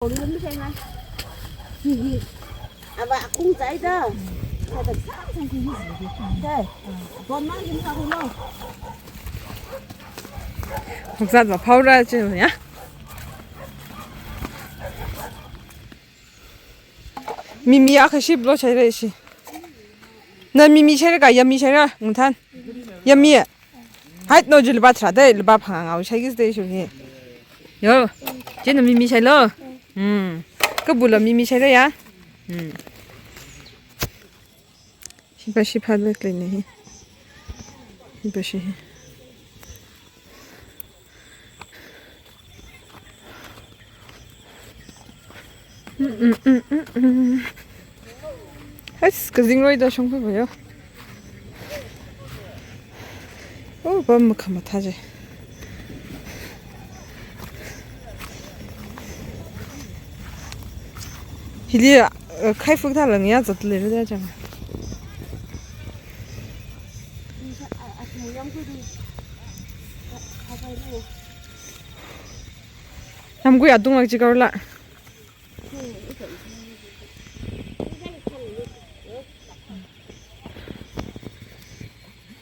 Còn muốn xem anh. À bà cũng chạy đó. Phải thật sáng sang thì gì vậy? Đây. Con má đi sao không đâu. 복사 봐 파우라 지금이야? 미미야 그시 불러 제래시 나 미미 제래가 야미 제래 응탄 야미 하이 너 줄 바트라데 일바 방아우 샤기스 데이쇼니 요 쟤는 미미 제래 그 불러 미미 제래야 시바시 팔레클리네 시바시 하이스 그 징로이다 숑프 보여. 오, 밤 가마 타지. 힐리 카이프 탈랑이야 저들레를 되잖아. 남구야 동락 지가올라.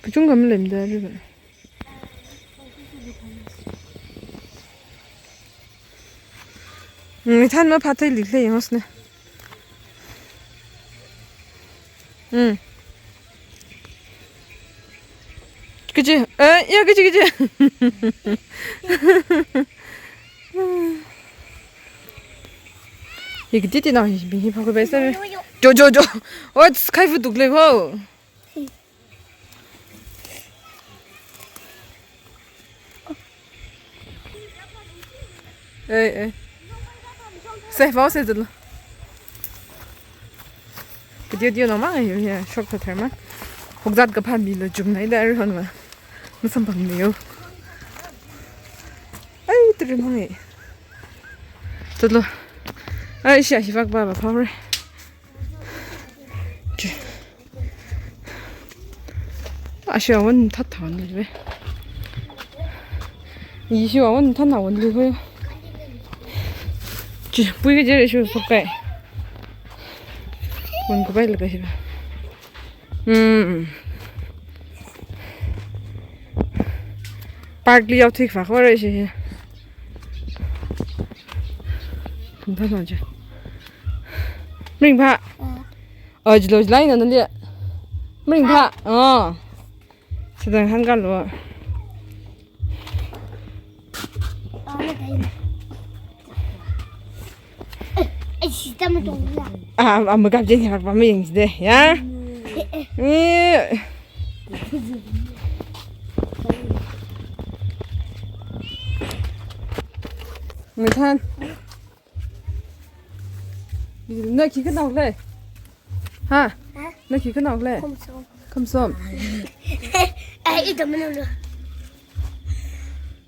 그 정도면 됩니다, 여러분. 탄마 파트에 리클레이 영었네. 그치? 야, 그치. 이게 띠띠 나와, 미니 파고 뱃살. 저. 스카이프 독레고. 에. 세파 세들. 그디어 너만 해. 쇼크 ter만. 복잡 급한 밀로 좀 나이다 이러는 무슨 방네요. 아이 들으면 저도 아이씨 아시박 봐봐 파울. 아시아원 탓 나왔네 왜? 이시아원 탓 나왔는데요. 부이게 제일 속배. 뭔가 빨리 가시봐. Partly out ik wacht, waar is je hier? Komt dat nou? Mring pa. Jlo lijn dan die. Mring pa. Oh. Sedang hanggal lo. Amma gab jadi hak pamit yang sedih ya. Người thân nơi khí cái nào lên ha nơi khí cái nào lên không xôm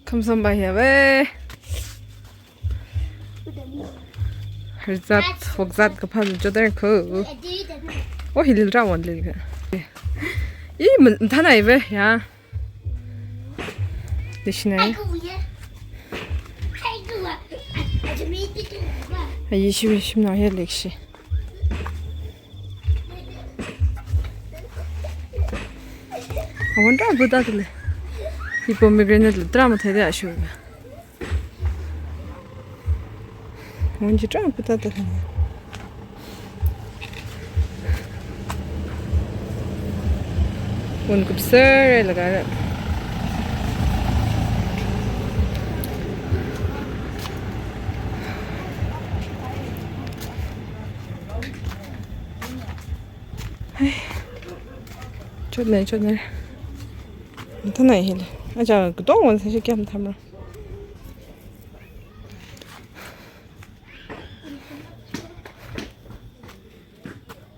không xôm bài hè về giặt phục giặt cái phần cho đỡ khử ôi hình ra 원래 이 mình thân này về ya 대신에 20 나해 렉시. 원래 보다들 이 포메그레네트 드라마 되게 아쉬워. 뭔지 좀 보다들. 원급설 라가 좋네. thân này thì giờ cái tốt còn sẽ kiếm thầm rồi.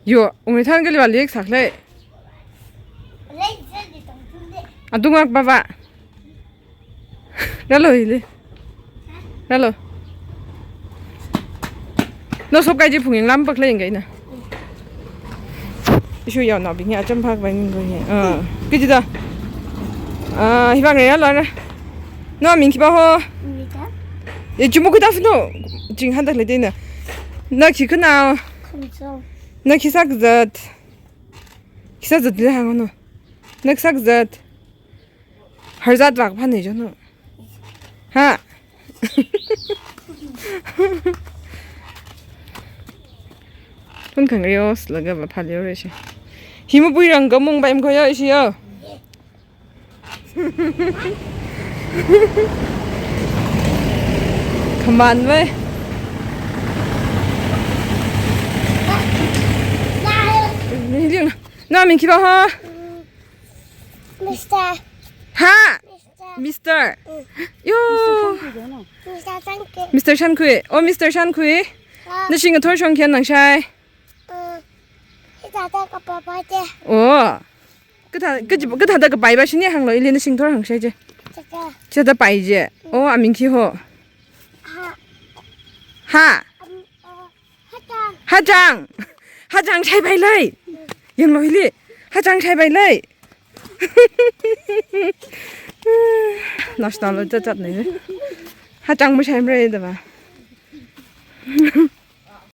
Yo, 우리 타는 길이 완리 삭래. 아, 동학 봐봐. 날로 이리. 날로. 너 속까지 풍행 람박 lên cái này. Chú dạo nào bị nhà chăm phạc với người nhỉ? Cái gì đó? Hy vọng này là nó mình khi bao 也就没给他分到，今喊他来的呢。那去可哪？那去啥个子？去啥子的还个呢？那啥个子？还咋抓个盘那叫呢？哈。돈 강가요 슬라가 봐 팔려 그러시 힘을 부이랑 거 몽바 임 거야 이시요 가만 왜 이리나 나민 기봐 하 미스터 하 미스터 요 미스터 짱게 미스터 샨쿠이 미스터 샨쿠이 너 싱가 털숑 캔 낭샤이 이따가 봐봐제 오 그다 그 바이바 신이 항로 일리는 싱토 항샤이제 제가 저다 바이제 오 아민키호 하 하장 잘 바이라이 영로 일리 하장 잘 바이라이 나스탈로 쩌쩌네 하장 뭐 잘 바이다 봐